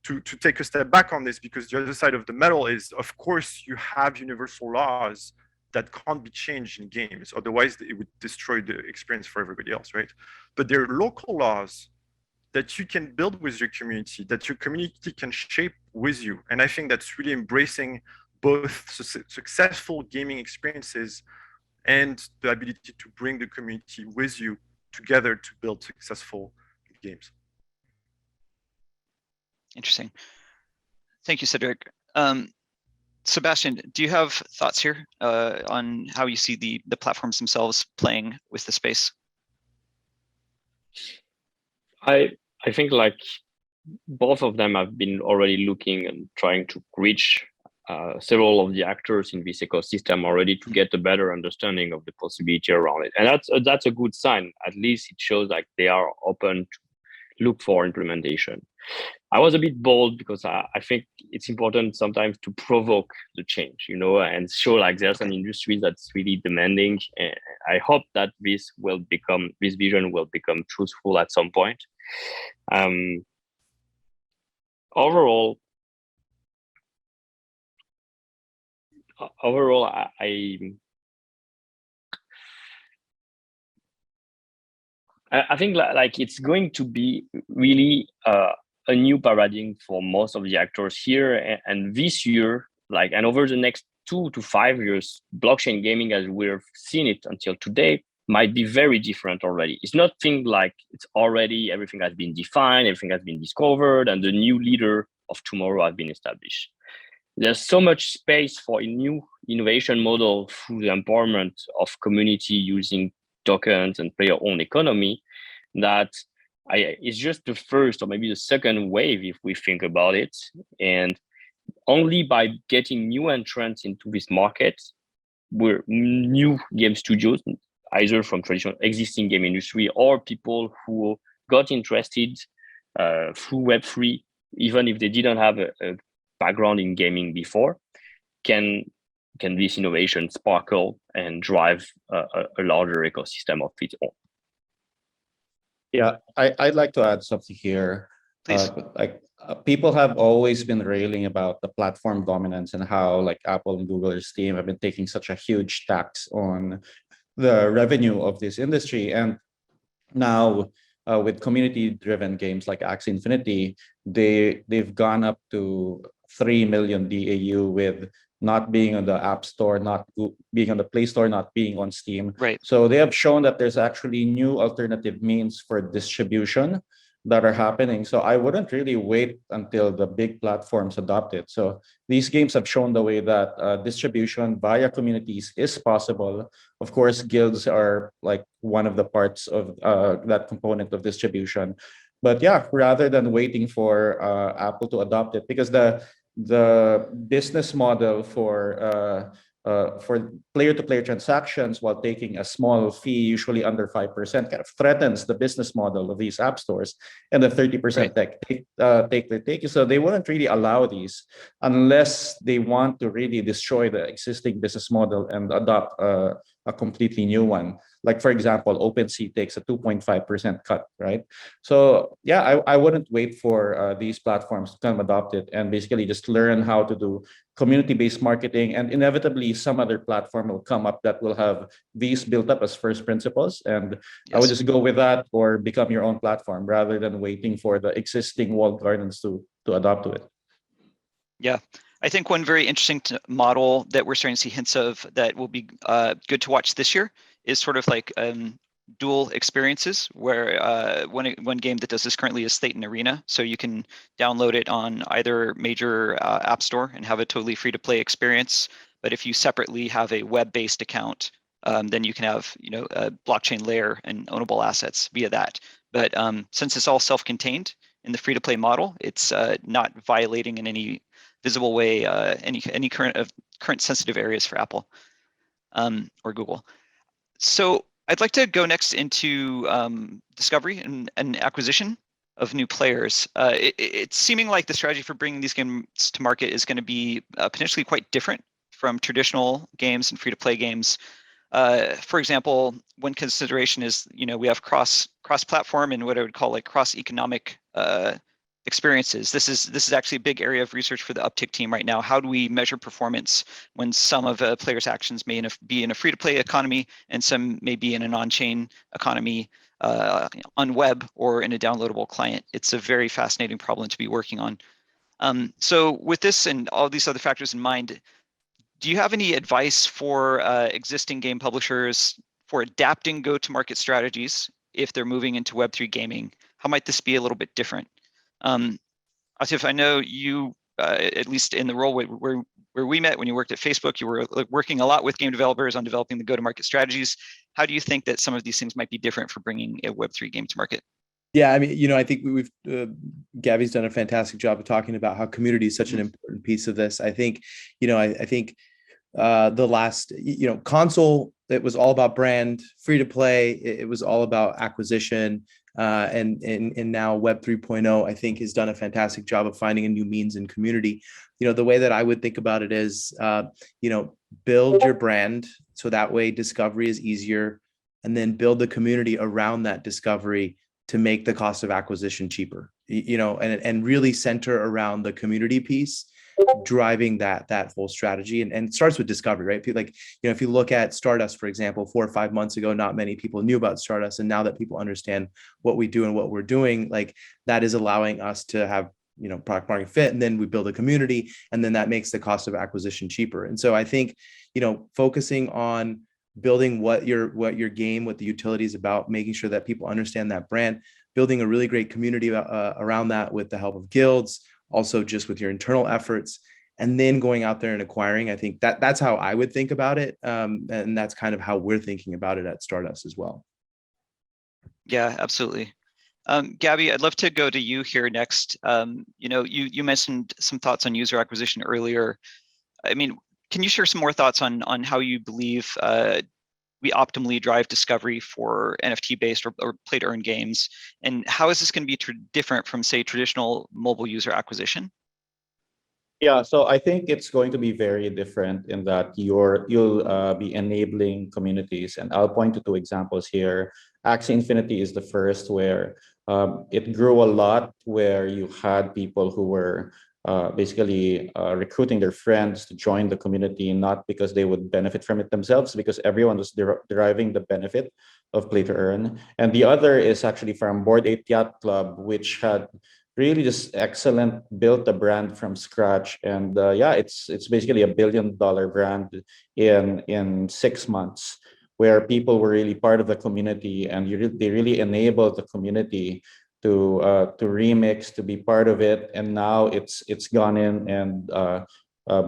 to take a step back on this, because the other side of the medal is, of course, you have universal laws that can't be changed in games. Otherwise, it would destroy the experience for everybody else, right? But there are local laws that you can build with your community, that your community can shape with you. And I think that's really embracing both successful gaming experiences and the ability to bring the community with you together to build successful games. Interesting. Thank you, Cedrick. Sebastian, do you have thoughts here on how you see the platforms themselves playing with the space? I think, like, both of them have been already looking and trying to reach several of the actors in this ecosystem already to get a better understanding of the possibility around it. And that's a good sign. At least it shows like they are open to look for implementation. I was a bit bold because I think it's important sometimes to provoke the change, you know, and show like there's an industry that's really demanding. And I hope that this vision will become truthful at some point. Overall, I think like it's going to be really a new paradigm for most of the actors here, and this year, like, and over the next 2 to 5 years, blockchain gaming as we've seen it until today might be very different already. It's not thing like it's already everything has been defined, everything has been discovered, and the new leader of tomorrow has been established. There's so much space for a new innovation model through the empowerment of community using tokens and player-owned economy that it's just the first or maybe the second wave if we think about it. And only by getting new entrants into this market, where new game studios, either from traditional existing game industry or people who got interested through Web3, even if they didn't have a background in gaming before, can this innovation sparkle and drive a larger ecosystem of its own. Yeah, I'd like to add something here. Please. People have always been railing about the platform dominance and how like Apple and Google or Steam have been taking such a huge tax on the revenue of this industry. And now with community-driven games like Axie Infinity, they've gone up to 3 million DAU with not being on the App Store, not being on the Play Store, not being on Steam. Right. So they have shown that there's actually new alternative means for distribution that are happening. So I wouldn't really wait until the big platforms adopt it. So these games have shown the way that distribution via communities is possible. Of course, guilds are like one of the parts of that component of distribution. But yeah, rather than waiting for Apple to adopt it, because the business model for player-to-player transactions while taking a small fee, usually under 5%, kind of threatens the business model of these app stores and the 30% take. So they wouldn't really allow these unless they want to really destroy the existing business model and adopt a completely new one. Like, for example, OpenSea takes a 2.5% cut, right? So yeah, I wouldn't wait for these platforms to come adopt it and basically just learn how to do community-based marketing, and inevitably some other platform will come up that will have these built up as first principles. And Yes. I would just go with that or become your own platform rather than waiting for the existing walled gardens to adopt to it. Yeah, I think one very interesting model that we're starting to see hints of that will be good to watch this year is sort of like dual experiences, where one game that does this currently is State and Arena. So you can download it on either major app store and have a totally free-to-play experience. But if you separately have a web-based account, then you can have a blockchain layer and ownable assets via that. But since it's all self-contained in the free-to-play model, it's not violating in any visible way any current sensitive areas for Apple or Google. So I'd like to go next into discovery and acquisition of new players. It's seeming like the strategy for bringing these games to market is going to be potentially quite different from traditional games and free-to-play games. For example, one consideration is we have cross-platform and what I would call like cross-economic experiences. This is actually a big area of research for the Uptick team right now. How do we measure performance when some of a player's actions may be in a free-to-play economy and some may be in an on-chain economy on web or in a downloadable client? It's a very fascinating problem to be working on. So with this and all these other factors in mind, do you have any advice for existing game publishers for adapting go-to-market strategies if they're moving into Web3 gaming? How might this be a little bit different? Atif, I know you, at least in the role where we met when you worked at Facebook, you were working a lot with game developers on developing the go-to-market strategies. How do you think that some of these things might be different for bringing a Web3 game to market? Yeah, I mean, I think we've Gabby's done a fantastic job of talking about how community is such an important piece of this. I think, I think the last, console, it was all about brand. Free to play, it was all about acquisition. And now Web 3.0, I think, has done a fantastic job of finding a new means in community. The way that I would think about it is, build your brand so that way discovery is easier, and then build the community around that discovery to make the cost of acquisition cheaper, and really center around the community piece, driving that whole strategy. And it starts with discovery, right? Like, if you look at Stardust, for example, 4 or 5 months ago, not many people knew about Stardust. And now that people understand what we do and what we're doing, like, that is allowing us to have, product market fit. And then we build a community, and then that makes the cost of acquisition cheaper. And so I think, focusing on building what your game, what the utility is about, making sure that people understand that brand, building a really great community around that with the help of guilds, also just with your internal efforts, and then going out there and acquiring. I think that's how I would think about it. And that's kind of how we're thinking about it at Stardust as well. Yeah, absolutely. Gabby, I'd love to go to you here next. You mentioned some thoughts on user acquisition earlier. I mean, can you share some more thoughts on how you believe we optimally drive discovery for NFT-based or play-to-earn games? And how is this going to be different from, say, traditional mobile user acquisition? Yeah, so I think it's going to be very different in that you'll be enabling communities, and I'll point to 2 examples here. Axie Infinity is the first, where it grew a lot, where you had people who were basically recruiting their friends to join the community, not because they would benefit from it themselves, because everyone was deriving the benefit of play to earn. And the other is actually from Bored Ape Yacht Club, which had really just excellent, built a brand from scratch. And yeah, it's basically $1 billion brand in 6 months, where people were really part of the community, and they really enabled the community to remix, to be part of it. And now it's gone in and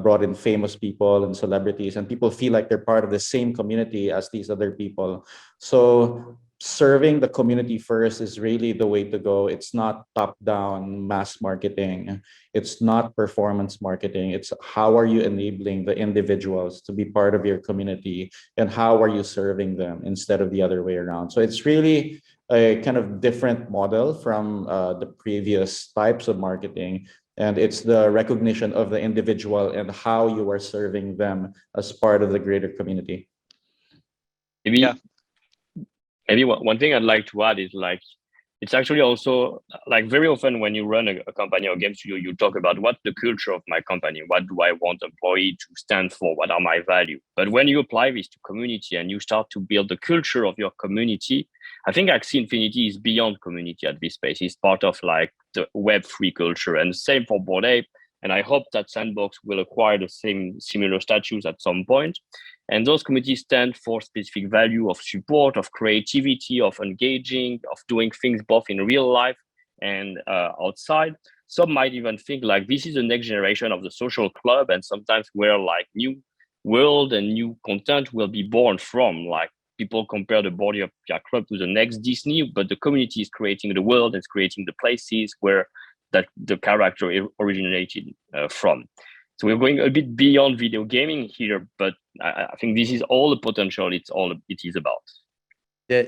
brought in famous people and celebrities, and people feel like they're part of the same community as these other people. So serving the community first is really the way to go. It's not top-down mass marketing. It's not performance marketing. It's how are you enabling the individuals to be part of your community, and how are you serving them, instead of the other way around. So it's really a kind of different model from the previous types of marketing. And it's the recognition of the individual and how you are serving them as part of the greater community. Maybe, Yeah. Maybe one thing I'd like to add is, like, it's actually also, like, very often when you run a company or game studio, you talk about what's the culture of my company, what do I want employee to stand for, what are my values. But when you apply this to community and you start to build the culture of your community, I think Axie Infinity is beyond community at this space. It's part of, like, the Web3 culture, and same for Bored Ape. And I hope that SandBox will acquire the similar statues at some point. And those communities stand for specific value of support, of creativity, of engaging, of doing things both in real life and outside. Some might even think like this is the next generation of the social club, and sometimes where, like, new world and new content will be born from. Like, people compare the Borget club to the next Disney, but the community is creating the world, it's creating the places where that the character originated from. So we're going a bit beyond video gaming here, but I think this is all the potential it is about. Yeah,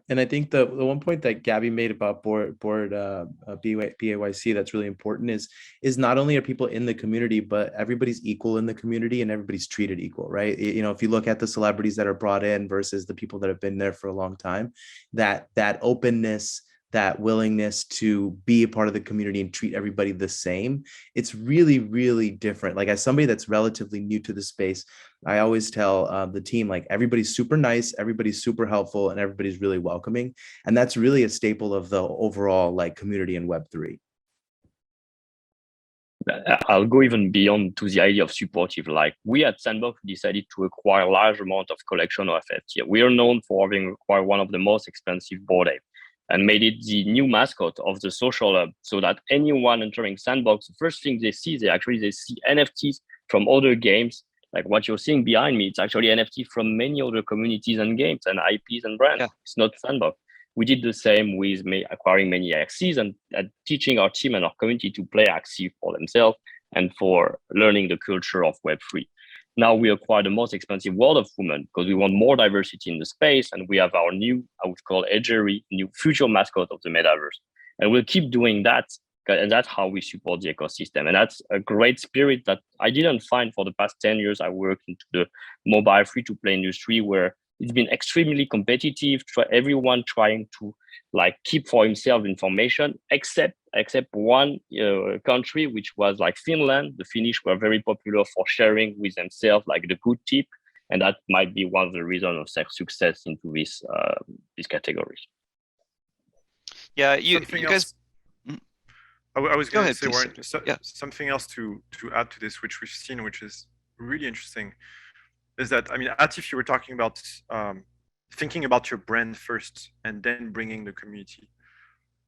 and I think the one point that Gabby made about board BAYC that's really important is not only are people in the community, but everybody's equal in the community and everybody's treated equal, right? If you look at the celebrities that are brought in versus the people that have been there for a long time, that openness, that willingness to be a part of the community and treat everybody the same, it's really, really different. Like, as somebody that's relatively new to the space, I always tell the team, like, everybody's super nice, everybody's super helpful, and everybody's really welcoming. And that's really a staple of the overall, like, community in Web3. I'll go even beyond to the idea of supportive. Like, we at SandBox decided to acquire a large amount of collection of FFT. We are known for having acquired one of the most expensive Bored Ape, and made it the new mascot of the social hub, so that anyone entering SandBox, the first thing they see NFTs from other games. Like what you're seeing behind me, it's actually NFT from many other communities and games and IPs and brands. Yeah. It's not SandBox. We did the same with acquiring many Axies and teaching our team and our community to play Axie for themselves and for learning the culture of Web3. Now we acquire the most expensive World of Women because we want more diversity in the space, and we have our new, I would call Edgery, new future mascot of the metaverse. And we'll keep doing that, and that's how we support the ecosystem. And that's a great spirit that I didn't find for the past 10 years. I worked into the mobile free-to-play industry where it's been extremely competitive, everyone trying to like keep for himself information, except one country, which was like Finland. The Finnish were very popular for sharing with themselves like the good tip, and that might be one of the reasons of success into this category. Yeah, you guys. I was going to say, please, Warren, something else to add to this, which we've seen, which is really interesting, is that, I mean, Atif, you were talking about thinking about your brand first and then bringing the community.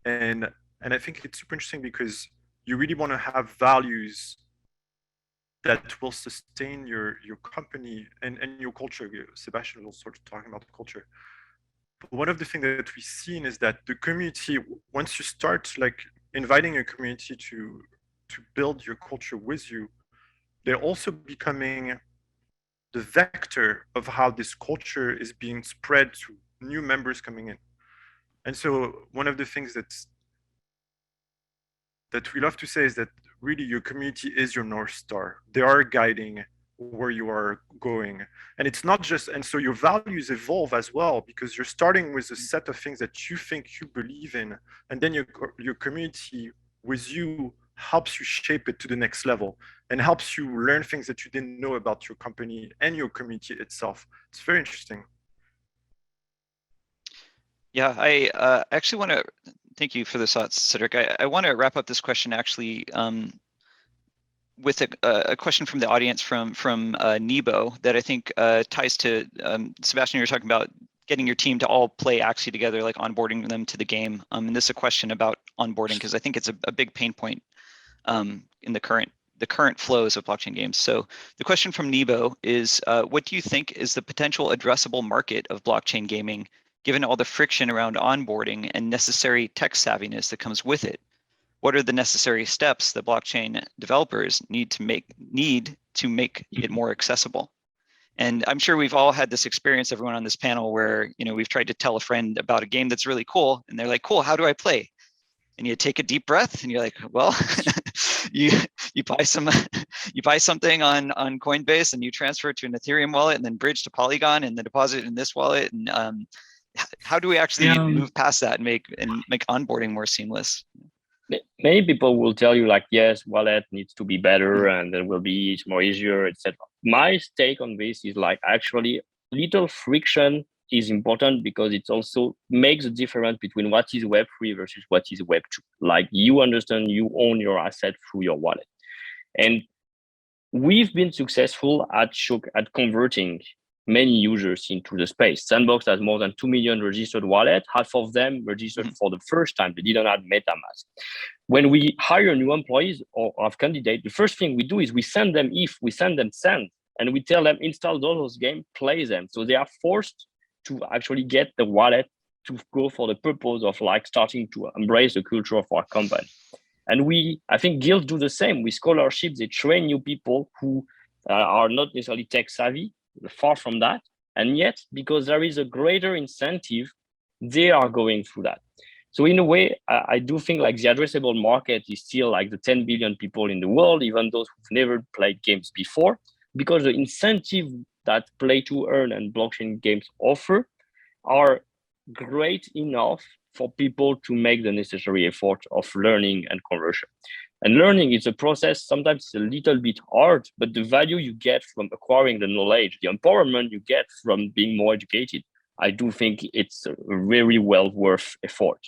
And I think it's super interesting because you really want to have values that will sustain your company and your culture. Sebastian was sort of talking about the culture. But one of the things that we've seen is that the community, once you start like inviting your community to build your culture with you, they're also becoming the vector of how this culture is being spread to new members coming in. And so one of the things that we love to say is that really your community is your North Star. They are guiding where you are going. And it's not just, and so your values evolve as well, because you're starting with a set of things that you think you believe in, and then your community with you helps you shape it to the next level and helps you learn things that you didn't know about your company and your community itself. It's very interesting. Yeah, I actually want to thank you for the thoughts, Cedric. I want to wrap up this question actually with a question from the audience from Nebo that I think ties to Sebastian. You're talking about getting your team to all play Axie together, like onboarding them to the game. And this is a question about onboarding because I think it's a big pain point in the current flows of blockchain games. So the question from Nebo is, what do you think is the potential addressable market of blockchain gaming, given all the friction around onboarding and necessary tech savviness that comes with it? What are the necessary steps that blockchain developers need to make it more accessible? And I'm sure we've all had this experience, everyone on this panel, where we've tried to tell a friend about a game that's really cool, and they're like, "Cool, how do I play?" And you take a deep breath, and you're like, "Well, you buy something on Coinbase, and you transfer it to an Ethereum wallet, and then bridge to Polygon, and then deposit in this wallet." And how do we actually move past that and make onboarding more seamless? Many people will tell you like, yes, wallet needs to be better and then will be more easier, etc. My take on this is like, actually little friction is important because it also makes a difference between what is Web3 versus what is Web2. Like you understand, you own your asset through your wallet. And we've been successful at converting many users into the space. SandBox has more than 2 million registered wallets. Half of them registered for the first time. They didn't have MetaMask. When we hire new employees or have candidates, the first thing we do is we send them send, and we tell them install those games, play them. So they are forced to actually get the wallet to go for the purpose of like starting to embrace the culture of our company. And I think guilds do the same with scholarships. They train new people who are not necessarily tech savvy, far from that. And yet, because there is a greater incentive, they are going through that. So in a way, I do think like the addressable market is still like the 10 billion people in the world, even those who've never played games before, because the incentive that play to earn and blockchain games offer are great enough for people to make the necessary effort of learning and conversion. And learning is a process, sometimes it's a little bit hard, but the value you get from acquiring the knowledge, the empowerment you get from being more educated, I do think it's a very well worth effort.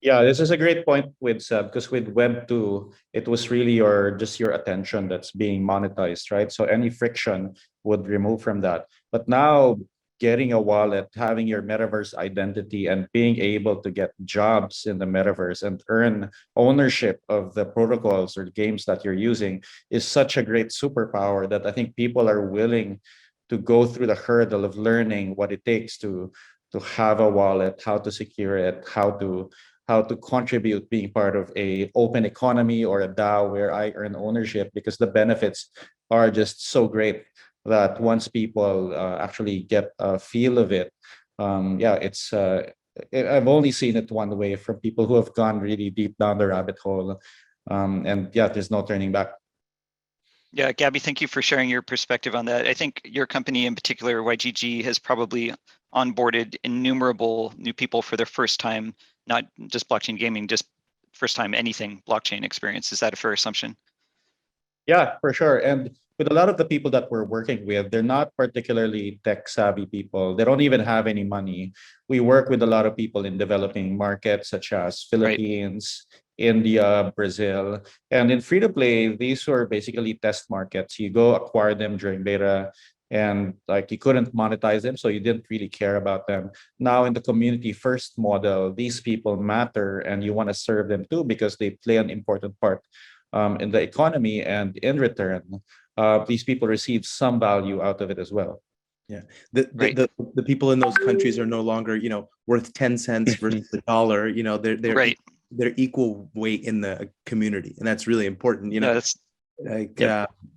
Yeah, this is a great point with Seb, because with Web2, it was really just your attention that's being monetized, right? So any friction would remove from that. But now getting a wallet, having your metaverse identity, and being able to get jobs in the metaverse and earn ownership of the protocols or games that you're using is such a great superpower that I think people are willing to go through the hurdle of learning what it takes to have a wallet, how to secure it, how to contribute being part of a open economy or a DAO where I earn ownership, because the benefits are just so great that once people actually get a feel of it, yeah, I've only seen it one way from people who have gone really deep down the rabbit hole, and yeah, there's no turning back. Yeah, Gabby, thank you for sharing your perspective on that. I think your company in particular, YGG, has probably onboarded innumerable new people for their first time, not just blockchain gaming, just first time anything blockchain experience. Is that a fair assumption? Yeah, for sure. And with a lot of the people that we're working with, they're not particularly tech savvy people. They don't even have any money. We work with a lot of people in developing markets such as Philippines, India, Brazil. And in free to play, these were basically test markets. You go acquire them during beta, and like you couldn't monetize them, so you didn't really care about them. Now in the community first model, these people matter and you want to serve them too, because they play an important part in the economy, and in return, these people receive some value out of it as well. Yeah, the people in those countries are no longer, worth 10 cents versus a dollar. They're equal weight in the community, and that's really important. That's like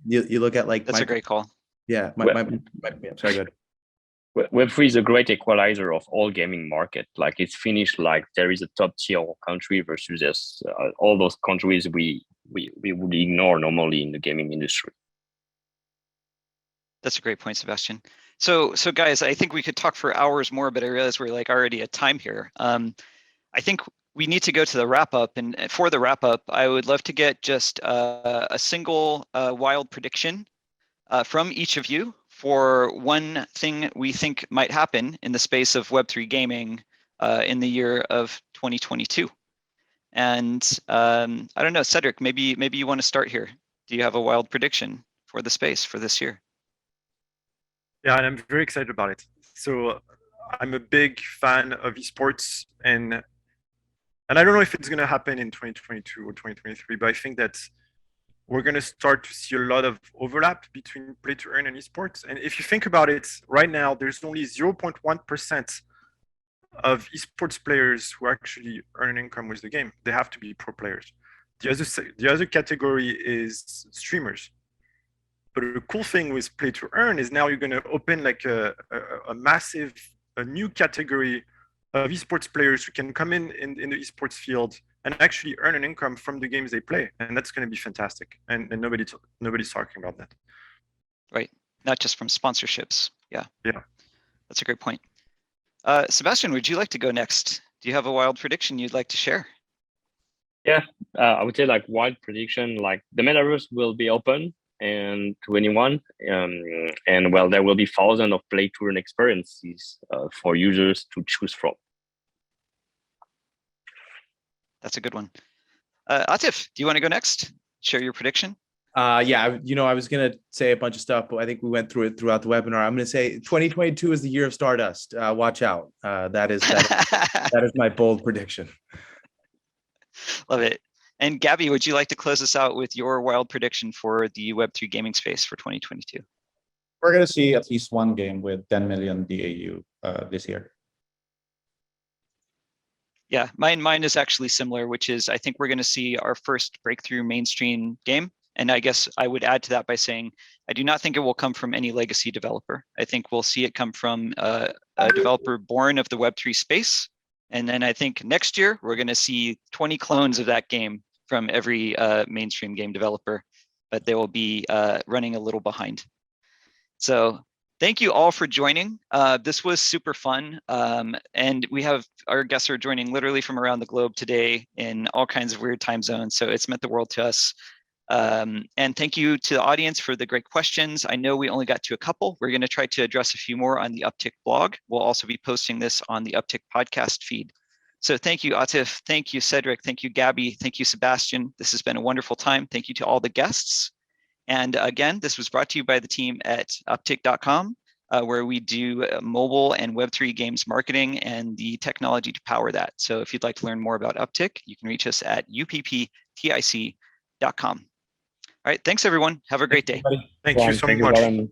you look at like that's a great call. Yeah, sorry, go ahead. Web3 is a great equalizer of all gaming market. Like it's finished like there is a top tier country versus just all those countries we would ignore normally in the gaming industry. That's a great point, Sebastian. So guys, I think we could talk for hours more, but I realize we're like already at time here. I think we need to go to the wrap up, and for the wrap up, I would love to get just a single wild prediction from each of you for one thing we think might happen in the space of Web3 gaming in the year of 2022. And I don't know, Cedric, maybe you want to start here. Do you have a wild prediction for the space for this year? Yeah, and I'm very excited about it. So I'm a big fan of esports, and I don't know if it's going to happen in 2022 or 2023, but I think that we're going to start to see a lot of overlap between play to earn and esports. And if you think about it, right now, there's only 0.1% of esports players who actually earn an income with the game. They have to be pro players. The other category is streamers. But the cool thing with play to earn is now you're going to open like a massive, a new category of esports players who can come in the esports field and actually earn an income from the games they play. And that's going to be fantastic. And nobody's talking about that. Right. Not just from sponsorships. Yeah. Yeah. That's a great point. Sebastian, would you like to go next? Do you have a wild prediction you'd like to share? Yeah, I would say like wild prediction, like the metaverse will be open and to anyone, and well, there will be thousands of play to earn experiences for users to choose from. That's a good one. Atif, do you want to go next? Share your prediction. Yeah, I was gonna say a bunch of stuff, but I think we went through it throughout the webinar. I'm gonna say 2022 is the year of Stardust. Watch out. That is my bold prediction. Love it. And Gabby, would you like to close us out with your wild prediction for the Web3 gaming space for 2022? We're going to see at least one game with 10 million DAU this year. Yeah, mine is actually similar, which is I think we're going to see our first breakthrough mainstream game. And I guess I would add to that by saying, I do not think it will come from any legacy developer. I think we'll see it come from a developer born of the Web3 space. And then I think next year, we're going to see 20 clones of that game from every mainstream game developer, but they will be running a little behind. So thank you all for joining. This was super fun. And we have our guests are joining literally from around the globe today in all kinds of weird time zones. So it's meant the world to us. And thank you to the audience for the great questions. I know we only got to a couple. We're going to try to address a few more on the Uptick blog. We'll also be posting this on the Uptick podcast feed. So thank you, Atif. Thank you, Cedric. Thank you, Gabby. Thank you, Sebastian. This has been a wonderful time. Thank you to all the guests. And again, this was brought to you by the team at uptick.com, where we do mobile and Web3 games marketing and the technology to power that. So if you'd like to learn more about Uptick, you can reach us at upptic.com. All right, thanks everyone. Have a great day. Thank you so much.